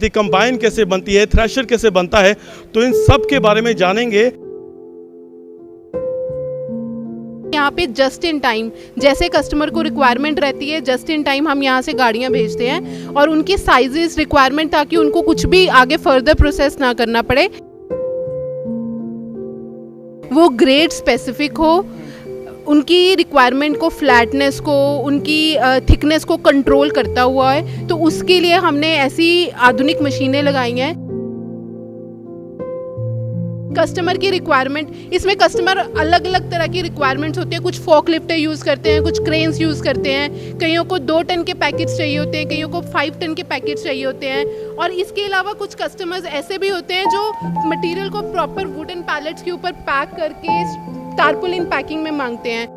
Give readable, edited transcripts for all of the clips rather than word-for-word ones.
Combine कैसे बनती है, थ्रेशर कैसे बनता है, तो इन सब के बारे में जानेंगे। यहाँ पे जस्ट इन टाइम, जैसे कस्टमर को रिक्वायरमेंट रहती है, जस्ट इन टाइम हम यहाँ से गाड़ियाँ भेजते हैं और उनकी साइजेस रिक्वायरमेंट, ताकि उनको कुछ भी आगे फर्दर प्रोसेस ना करना पड़े, वो ग्रेड स्पेसिफिक हो, उनकी रिक्वायरमेंट को, फ्लैटनेस को, उनकी थिकनेस को कंट्रोल करता हुआ है। तो उसके लिए हमने ऐसी आधुनिक मशीनें लगाई हैं। कस्टमर की रिक्वायरमेंट, इसमें कस्टमर अलग अलग तरह की रिक्वायरमेंट्स होती है। कुछ फोकलिफ्ट यूज़ करते हैं, कुछ क्रेन्स यूज़ करते हैं, कईयों को 2 टन के पैकेट्स चाहिए होते हैं, कईयों को 5 टन के पैकेट्स चाहिए होते हैं। और इसके अलावा कुछ कस्टमर्स ऐसे भी होते हैं जो मटेरियल को प्रॉपर वुडन पैलेट्स के ऊपर पैक करके टारपोलिन पैकिंग में मांगते हैं।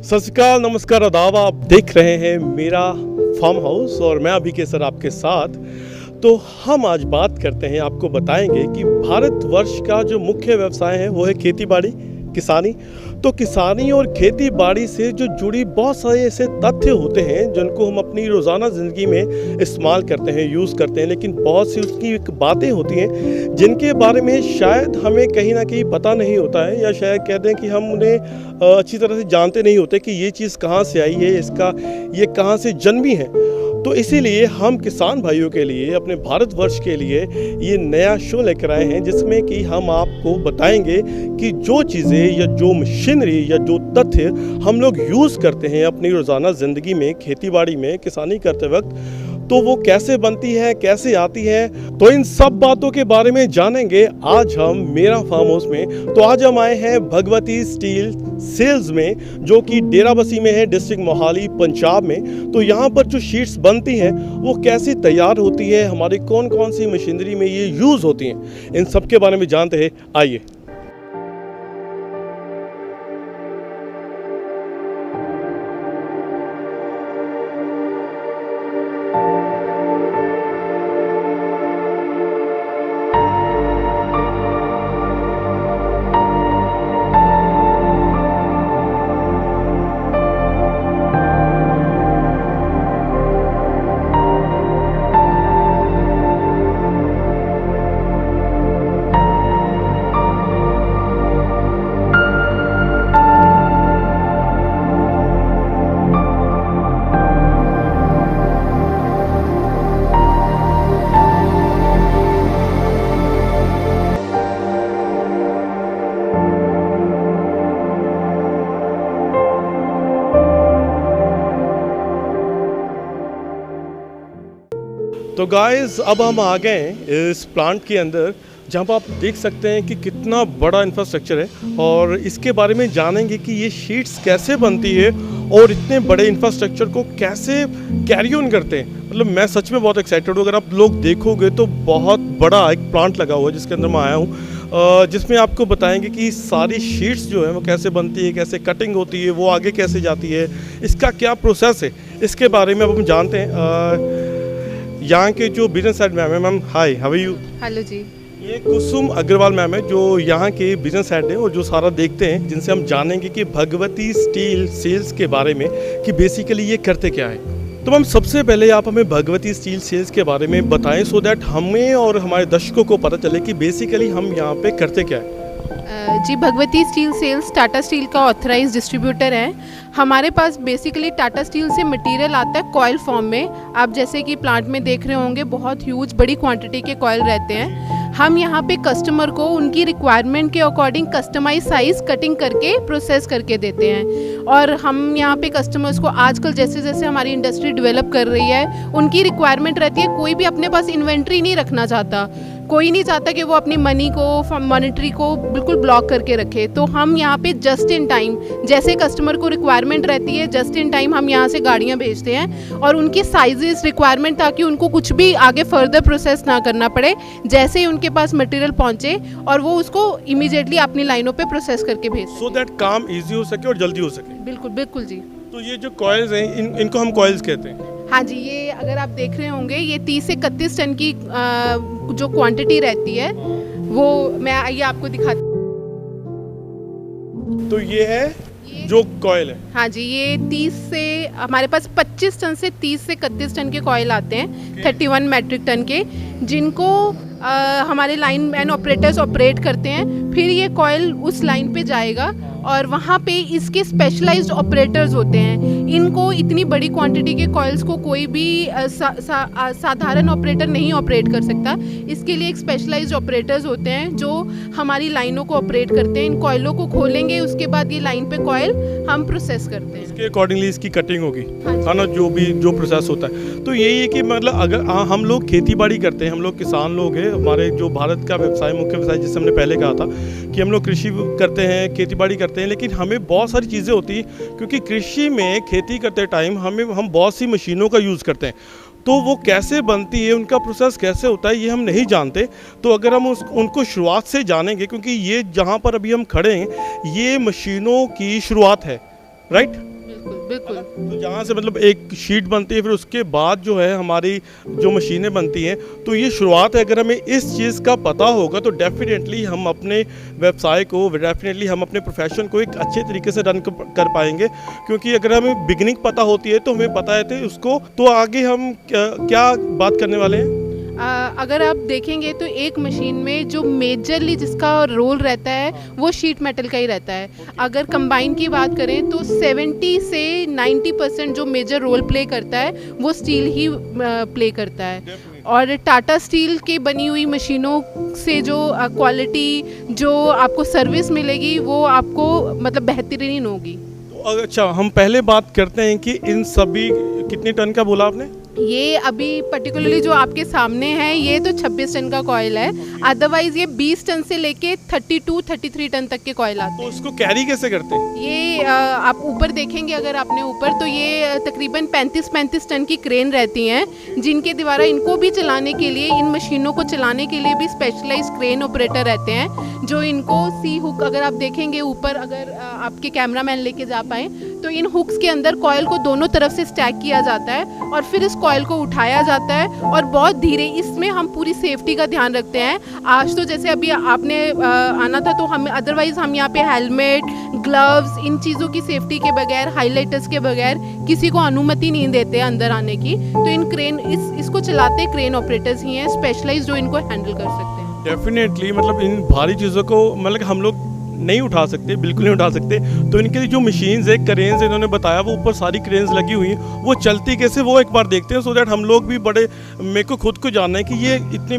सत श्री अकाल, नमस्कार, आदाब। आप देख रहे हैं मेरा फार्म हाउस और मैं अभी केसर आपके साथ। तो हम आज बात करते हैं, आपको बताएंगे कि भारतवर्ष का जो मुख्य व्यवसाय है वो है खेती बाड़ी, किसानी। तो किसानी और खेती बाड़ी से जो जुड़ी बहुत सारे ऐसे तथ्य होते हैं जिनको हम अपनी रोज़ाना ज़िंदगी में इस्तेमाल करते हैं, यूज़ करते हैं, लेकिन बहुत सी उसकी बातें होती हैं जिनके बारे में शायद हमें कहीं ना कहीं पता नहीं होता है, या शायद कह दें कि हम उन्हें अच्छी तरह से जानते नहीं होते कि ये चीज़ कहाँ से आई है, इसका ये कहाँ से जन्मी है। तो इसीलिए हम किसान भाइयों के लिए, अपने भारतवर्ष के लिए ये नया शो लेकर आए हैं, जिसमें कि हम आपको बताएंगे कि जो चीज़ें या जो मशीनरी या जो तथ्य हम लोग यूज़ करते हैं अपनी रोज़ाना ज़िंदगी में, खेतीबाड़ी में, किसानी करते वक्त, तो वो कैसे बनती है, कैसे आती है, तो इन सब बातों के बारे में जानेंगे आज हम मेरा फार्म हाउस में। तो आज हम आए हैं भगवती स्टील सेल्स में, जो कि डेराबस्सी में है, डिस्ट्रिक्ट मोहाली, पंजाब में। तो यहाँ पर जो शीट्स बनती हैं वो कैसे तैयार होती है, हमारी कौन कौन सी मशीनरी में ये यूज़ होती हैं, इन सब के बारे में जानते हैं। आइए। तो गाइस, अब हम आ गए हैं इस प्लांट के अंदर, जहाँ पर आप देख सकते हैं कि कितना बड़ा इंफ्रास्ट्रक्चर है, और इसके बारे में जानेंगे कि ये शीट्स कैसे बनती है और इतने बड़े इंफ्रास्ट्रक्चर को कैसे कैरी ऑन करते हैं। मतलब मैं सच में बहुत एक्साइटेड हूँ। अगर आप लोग देखोगे तो बहुत बड़ा एक प्लांट लगा हुआ है जिसके अंदर मैं आया हूँ, जिसमें आपको बताएंगे कि सारी शीट्स जो है वो कैसे बनती है, कैसे कटिंग होती है, वो आगे कैसे जाती है, इसका क्या प्रोसेस है, इसके बारे में अब हम जानते हैं। यहाँ के जो बिजनेस हेड मैम है, ma'am hi, how are you? Hello ji. ये कुसुम अग्रवाल मैम है, जो यहाँ के बिजनेस हेड है और जो सारा देखते हैं, जिनसे हम जानेंगे कि भगवती स्टील सेल्स के बारे में कि बेसिकली ये करते क्या है। तो मैम, सबसे पहले आप हमें भगवती स्टील सेल्स के बारे में बताएं, सो दैट हमें और हमारे दर्शकों को पता चले कि बेसिकली हम यहाँ पे करते क्या है। जी, Bhagwati steel sales Tata steel का ऑथराइज डिस्ट्रीब्यूटर है। हमारे पास बेसिकली टाटा स्टील से मटेरियल आता है कॉयल फॉर्म में। आप जैसे कि प्लांट में देख रहे होंगे, बहुत ह्यूज बड़ी क्वांटिटी के कॉयल रहते हैं। हम यहाँ पे कस्टमर को उनकी रिक्वायरमेंट के अकॉर्डिंग कस्टमाइज साइज कटिंग करके प्रोसेस करके देते हैं। और हम यहाँ पे कस्टमर्स को, आजकल जैसे जैसे हमारी इंडस्ट्री डेवलप कर रही है, उनकी रिक्वायरमेंट रहती है। कोई भी अपने पास इन्वेंट्री नहीं रखना चाहता, कोई नहीं चाहता कि वो अपनी मनी को, मॉनेटरी को बिल्कुल ब्लॉक करके रखे। तो हम यहाँ पे जस्ट इन टाइम, जैसे कस्टमर को रिक्वायरमेंट रहती है, जस्ट इन टाइम हम यहाँ से गाड़ियाँ भेजते हैं और उनकी साइजेस रिक्वायरमेंट, ताकि उनको कुछ भी आगे फर्दर प्रोसेस ना करना पड़े, जैसे ही उनके पास मटेरियल पहुँचे और वो उसको इमीडिएटली अपनी लाइनों पे प्रोसेस करके भेज, सो दैट काम ईजी हो सके और जल्दी हो सके। बिल्कुल बिल्कुल जी। तो ये जो कॉइल्स हैं, इनको हम कॉइल्स कहते हैं। हाँ जी, ये अगर आप देख रहे होंगे ये 30 से 31 टन की जो क्वांटिटी रहती है वो मैं ये आपको दिखाती हूँ। तो ये है जो कॉयल है। हाँ जी, ये 30 से हमारे पास 25 टन से 30 से 31 टन के कॉयल आते हैं, 31 मैट्रिक टन के, जिनको हमारे लाइन मैन ऑपरेटर्स ऑपरेट करते हैं। फिर ये कॉयल उस लाइन पे जाएगा और वहाँ पे इसके स्पेशलाइज्ड ऑपरेटर्स होते हैं। इनको इतनी बड़ी क्वांटिटी के कॉइल्स को कोई भी साधारण ऑपरेटर नहीं ऑपरेट कर सकता। इसके लिए एक स्पेशलाइज्ड ऑपरेटर्स होते हैं जो हमारी लाइनों को ऑपरेट करते हैं। इन कॉइलों को खोलेंगे, उसके बाद ये लाइन पे कॉइल हम प्रोसेस करते हैं। इसके अकॉर्डिंगली इसकी कटिंग होगी, हाँ है ना, जो प्रोसेस होता है। तो यही है कि मतलब अगर हम लोग खेती बाड़ी करते हैं, हम लोग किसान लोग हैं, हमारे जो भारत का व्यवसाय, मुख्य व्यवसाय जिसे हमने पहले कहा था कि हम लोग कृषि करते हैं, खेती बाड़ी करते हैं, लेकिन हमें बहुत सारी चीज़ें होती हैं क्योंकि कृषि में खेती करते टाइम हम बहुत सी मशीनों का यूज़ करते हैं। तो वो कैसे बनती है, उनका प्रोसेस कैसे होता है, ये हम नहीं जानते। तो अगर हम उनको शुरुआत से जानेंगे, क्योंकि ये जहाँ पर अभी हम खड़े हैं ये मशीनों की शुरुआत है, राइट? बिल्कुल। तो जहाँ से मतलब एक शीट बनती है, फिर उसके बाद जो है हमारी जो मशीनें बनती हैं, तो ये शुरुआत है। अगर हमें इस चीज़ का पता होगा तो डेफिनेटली हम अपने व्यवसाय को, डेफिनेटली हम अपने प्रोफेशन को एक अच्छे तरीके से रन कर पाएंगे। क्योंकि अगर हमें बिगिनिंग पता होती है तो हमें पता है तो उसको, तो आगे हम क्या बात करने वाले हैं। अगर आप देखेंगे तो एक मशीन में जो मेजरली जिसका रोल रहता है वो शीट मेटल का ही रहता है। अगर कंबाइन की बात करें तो 70 से 90% जो मेजर रोल प्ले करता है वो स्टील ही प्ले करता है। और टाटा स्टील की बनी हुई मशीनों से जो क्वालिटी, जो आपको सर्विस मिलेगी वो आपको मतलब बेहतरीन होगी। तो अच्छा, हम पहले बात करते हैं कि इन सभी कितने टन का बोला आपने? ये अभी पर्टिकुलरली जो आपके सामने है ये तो 26 टन का कॉयल है। अदरवाइज ये 20 टन से लेके 32-33 टन तक के कॉयल आते हैं। तो उसको कैरी कैसे करते हैं? ये आप ऊपर देखेंगे अगर आपने ऊपर, तो ये तकरीबन 35 टन की क्रेन रहती हैं जिनके द्वारा इनको भी चलाने के लिए, इन मशीनों को चलाने के लिए भी स्पेशलाइज्ड क्रेन ऑपरेटर रहते हैं जो इनको सी हुक, अगर आप देखेंगे ऊपर, अगर आपके कैमरामैन लेके जा पाए तो इन हुक्स के अंदर कॉयल को दोनों तरफ से स्टैक किया जाता है और फिर इस कॉयल को उठाया जाता है और बहुत धीरे, इसमें हम पूरी सेफ्टी का ध्यान रखते हैं। आज तो जैसे अभी आपने आना था तो हम, अदरवाइज हम यहाँ पे हेलमेट, ग्लव्स, इन चीज़ों की सेफ्टी के बगैर, हाइलाइटर्स के बगैर किसी को अनुमति नहीं देते अंदर आने की। तो इन क्रेन, इसको चलाते क्रेन ऑपरेटर्स ही हैं स्पेशलाइज जो इनको हैंडल कर सकते हैं। डेफिनेटली, मतलब इन भारी चीज़ों को मतलब हम लोग नहीं उठा सकते, बिल्कुल नहीं उठा सकते। तो इनके जो मशीन्स है, क्रेन्स इन्होंने बताया, वो ऊपर सारी क्रेन्स लगी हुई हैं, वो चलती कैसे वो एक बार देखते हैं, सो दैट हम लोग भी बड़े, मेरे को खुद को जानना है कि ये इतनी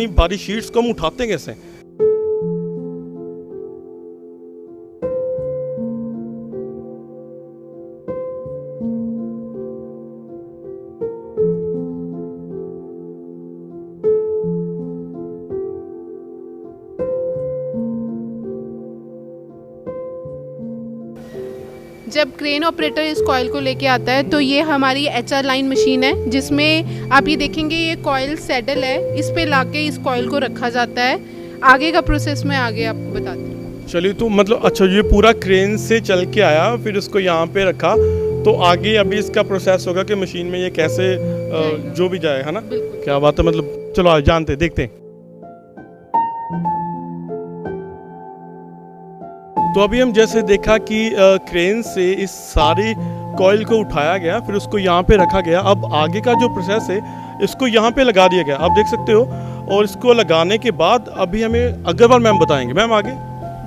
भारी शीट्स को हम उठाते कैसे। जब क्रेन ऑपरेटर इस कॉयल को लेके आता है तो ये हमारी HR लाइन मशीन है जिसमें आप ये देखेंगे ये कॉयल सैडल है, इस पे लाके इस कॉयल को रखा जाता है। आगे का प्रोसेस मैं आगे आपको बताती हूँ। चलिए, तो मतलब अच्छा, ये पूरा क्रेन से चल के आया, फिर इसको यहाँ पे रखा, तो आगे अभी इसका प्रोसेस होगा कि मशीन में ये कैसे जो भी जाए, है ना? क्या बात है, मतलब चलो आज जानते देखते हैं। तो अभी हम जैसे देखा कि क्रेन से इस सारी कॉइल को उठाया गया, फिर उसको यहाँ पे रखा गया। अब आगे का जो प्रोसेस है, इसको यहाँ पे लगा दिया गया, आप देख सकते हो। और इसको लगाने के बाद अभी हमें अग्रवाल मैम बताएंगे। मैम आगे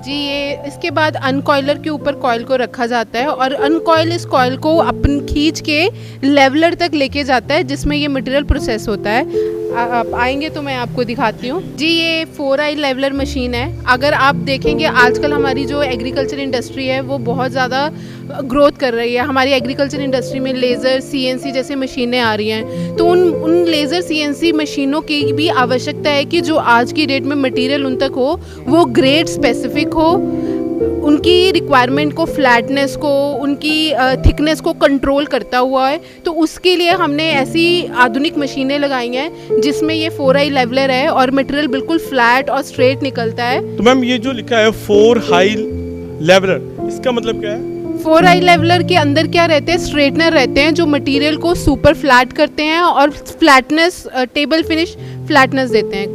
जी, ये इसके बाद अनकॉइलर के ऊपर कॉइल को रखा जाता है और अनकॉइल इस कॉइल को अपन खींच के लेवलर तक लेके जाता है जिसमें ये मटेरियल प्रोसेस होता है। आप आएंगे तो मैं आपको दिखाती हूँ। जी, ये 4i लेवलर मशीन है। अगर आप देखेंगे आजकल हमारी जो एग्रीकल्चर इंडस्ट्री है वो बहुत ज़्यादा ग्रोथ कर रही है। हमारी एग्रीकल्चर इंडस्ट्री में लेज़र, CNC जैसे मशीनें आ रही हैं, तो उन लेज़र CNC मशीनों की भी आवश्यकता है कि जो आज की डेट में मटेरियल उन तक हो वो ग्रेड स्पेसिफिक हो, उनकी रिक्वायरमेंट को, फ्लैटनेस को, उनकी थिकनेस को कंट्रोल करता हुआ है। तो उसके लिए हमने ऐसी आधुनिक मशीनें लगाई हैं जिसमें ये 4i लेवलर है और मटेरियल बिल्कुल फ्लैट और स्ट्रेट निकलता है। तो मैम ये जो लिखा है 4i लेवलर, इसका मतलब क्या है? 4i लेवलर के अंदर क्या रहते हैं, स्ट्रेटनर रहते हैं जो मटेरियल को सुपर फ्लैट करते हैं और फ्लैटनेस, टेबल फिनिश फ्लैटनेस देते हैं।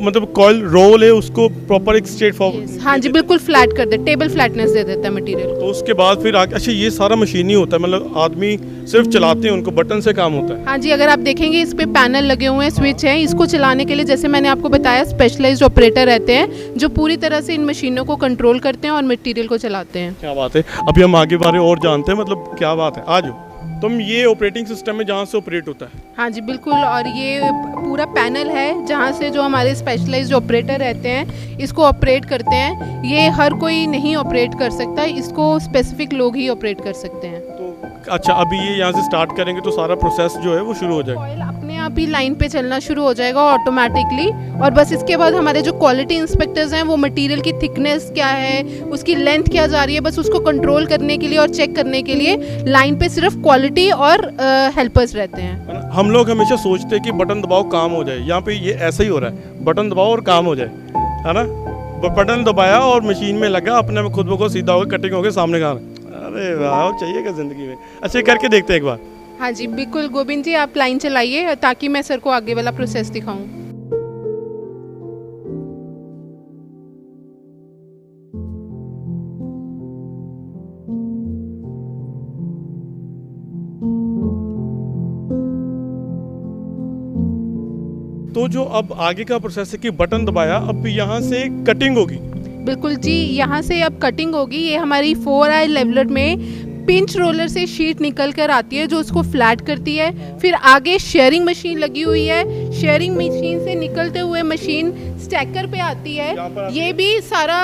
मतलब कॉइल रोल है उसको प्रॉपर एक स्ट्रेट फॉरवर्ड, हाँ जी बिल्कुल फ्लैट कर दे, टेबल फ्लैटनेस दे देता है मटेरियल। तो उसके बाद फिर आगे, अच्छा ये सारा मशीनी होता है, मतलब आदमी सिर्फ चलाते हैं, उनको बटन से काम होता है? हाँ जी, अगर आप देखेंगे इस पे पैनल लगे हुए हैं, स्विच है, इसको चलाने के लिए जैसे मैंने आपको बताया स्पेशलाइज्ड ऑपरेटर रहते हैं जो पूरी तरह से इन मशीनों को कंट्रोल करते हैं और मटेरियल को चलाते हैं। क्या बात है, अभी हम आगे बारे और जानते हैं, मतलब क्या बात है। आज तुम ये ऑपरेटिंग सिस्टम है जहाँ से ऑपरेट होता है? हाँ जी बिल्कुल, और ये पूरा पैनल है जहाँ से जो हमारे स्पेशलाइज्ड ऑपरेटर रहते हैं इसको ऑपरेट करते हैं। ये हर कोई नहीं ऑपरेट कर सकता, इसको स्पेसिफिक लोग ही ऑपरेट कर सकते हैं। तो अच्छा, अभी ये यहाँ से स्टार्ट करेंगे तो सारा प्रोसेस जो है वो शुरू हो जाएगा? ऑयल अपने आप ही लाइन पे चलना शुरू हो जाएगा ऑटोमेटिकली, और बस इसके बाद हमारे जो क्वालिटी इंस्पेक्टर्स हैं वो मटेरियल की थिकनेस क्या है, उसकी लेंथ क्या जा रही है, बस उसको कंट्रोल करने के लिए और चेक करने के लिए लाइन पे सिर्फ क्वालिटी और हेल्पर्स रहते हैं। हम लोग हमेशा सोचते हैं कि बटन दबाओ काम हो जाए, यहाँ पे ये ऐसा ही हो रहा है, बटन दबाओ और काम हो जाए, है ना? बटन दबाया और मशीन में लगा, अपने में खुद ब खुद सीधा हो गया, कटिंग हो गया, सामने का। अरे वाह, चाहिएगा ज़िंदगी में। अच्छा, करके देखते हैं एक बार। हाँ जी बिल्कुल गोविंद जी, आप लाइन चलाइए ताकि मैं सर को आगे वाला प्रोसेस दिखाऊं। तो जो अब आगे का प्रोसेस है कि बटन दबाया, अब यहाँ से कटिंग होगी? बिल्कुल जी, यहाँ से अब कटिंग होगी। ये हमारी 4i लेवलर में पिंच रोलर से शीट निकल कर आती है जो उसको फ्लैट करती है। फिर आगे शेयरिंग मशीन लगी हुई है, शेयरिंग मशीन से निकलते हुए मशीन स्टैकर पे आती है। ये भी सारा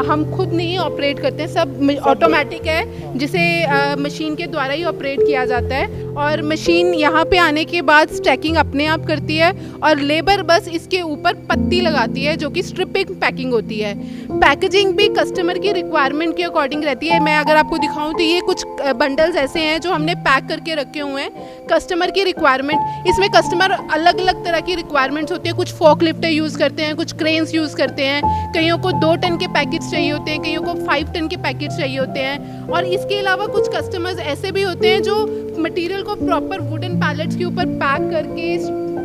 हम खुद नहीं ऑपरेट करते हैं, सब ऑटोमेटिक है जिसे मशीन के द्वारा ही ऑपरेट किया जाता है। और मशीन यहाँ पे आने के बाद स्टैकिंग अपने आप करती है और लेबर बस इसके ऊपर पत्ती लगाती है जो कि स्ट्रिपिंग पैकिंग होती है। पैकेजिंग भी कस्टमर की रिक्वायरमेंट के अकॉर्डिंग रहती है। मैं अगर आपको दिखाऊं तो ये कुछ बंडल्स ऐसे हैं जो हमने पैक करके रखे हुए हैं कस्टमर की रिक्वायरमेंट। इसमें कस्टमर अलग अलग तरह की रिक्वायरमेंट्स होती है, कुछ फोकलिफ्टर यूज़ करते हैं, कुछ क्रेन्स यूज़ करते हैं, कईयों को 2 टन के पैकेट्स चाहिए होते हैं, कईयों को 5 टन के पैकेट्स चाहिए होते हैं। और इसके अलावा कुछ कस्टमर्स ऐसे भी होते हैं जो मटेरियल को प्रॉपर वुडन पैलेट्स के ऊपर पैक करके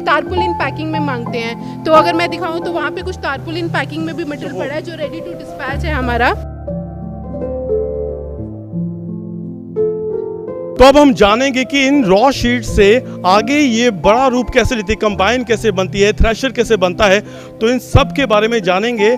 टारपुलिन पैकिंग में मांगते हैं। तो अगर मैं दिखाऊं तो वहाँ पे कुछ टारपुलिन पैकिंग में भी मटेरियल पड़ा है जो रेडी टू डिस्पैच है हमारा। तो अब हम जानेंगे कि इन रॉ शीट से आगे ये बड़ा रूप कैसे लेती है, कंबाइन कैसे बनती है, थ्रेशर कैसे बनता है, तो इन सब के बारे में जानेंगे।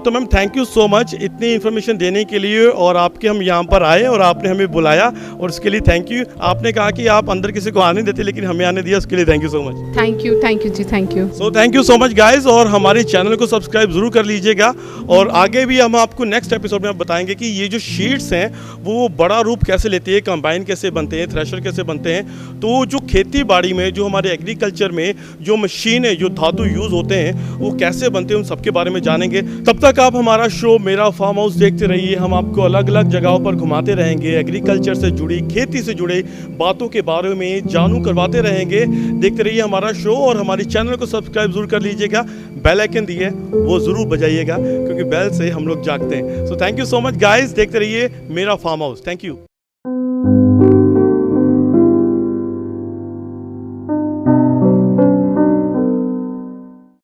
तो ma'am thank you so much इतनी इन्फॉर्मेशन देने के लिए, और आपके हम यहाँ पर आए और आपने हमें बुलाया और उसके लिए थैंक यू। आपने कहा कि आप अंदर किसी को आने देते लेकिन हमें आने दिया, उसके लिए thank you so much. Thank you जी, thank you. So thank you so much guys, और हमारे चैनल को सब्सक्राइब जरूर कर लीजिएगा। और आगे भी हम आपको नेक्स्ट एपिसोड में बताएंगे कि ये जो शीट्स हैं वो बड़ा रूप कैसे लेती है, कंबाइन कैसे बनते हैं, थ्रेशर कैसे बनते हैं। तो जो खेती बाड़ी में, जो हमारे एग्रीकल्चर में जो मशीनें, जो धातु यूज़ होते हैं वो कैसे बनते हैं, उन सबके बारे में जानेंगे। तब तक आप हमारा शो मेरा फार्म हाउस देखते रहिए। हम आपको अलग अलग जगहों पर घुमाते रहेंगे, एग्रीकल्चर से जुड़ी, खेती से जुड़े बातों के बारे में जानू करवाते रहेंगे। देखते रहिए हमारा शो और हमारे चैनल को सब्सक्राइब जरूर कर लीजिएगा। बेल आइकन दिए वो ज़रूर बजाइएगा क्योंकि बेल से हम लोग जागते हैं। सो thank you so much guys, देखते रहिए मेरा फार्म हाउस। Thank you.